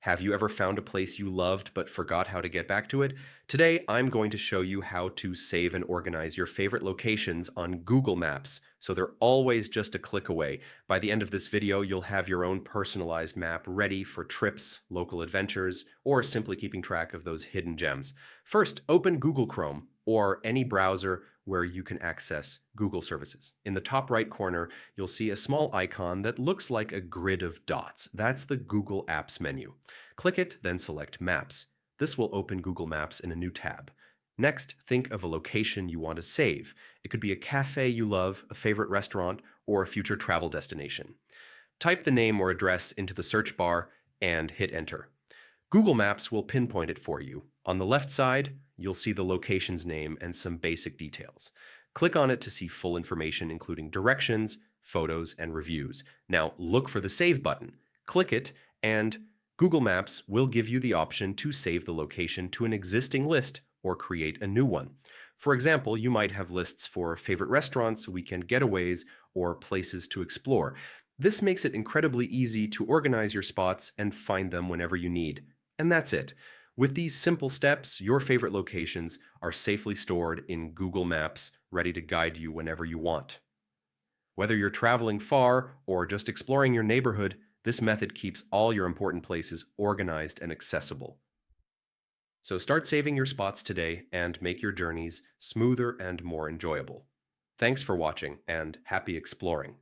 Have you ever found a place you loved but forgot how to get back to it? Today, I'm going to show you how to save and organize your favorite locations on Google Maps, so they're always just a click away. By the end of this video, you'll have your own personalized map ready for trips, local adventures, or simply keeping track of those hidden gems. First, open Google Chrome or any browser where you can access Google services. In the top right corner, you'll see a small icon that looks like a grid of dots. That's the Google Apps menu. Click it, then select Maps. This will open Google Maps in a new tab. Next, think of a location you want to save. It could be a cafe you love, a favorite restaurant, or a future travel destination. Type the name or address into the search bar and hit enter. Google Maps will pinpoint it for you. On the left side, you'll see the location's name and some basic details. Click on it to see full information, including directions, photos, and reviews. Now, look for the Save button. Click it, and Google Maps will give you the option to save the location to an existing list or create a new one. For example, you might have lists for favorite restaurants, weekend getaways, or places to explore. This makes it incredibly easy to organize your spots and find them whenever you need. And that's it. With these simple steps, your favorite locations are safely stored in Google Maps, ready to guide you whenever you want. Whether you're traveling far or just exploring your neighborhood, this method keeps all your important places organized and accessible. So start saving your spots today and make your journeys smoother and more enjoyable. Thanks for watching and happy exploring.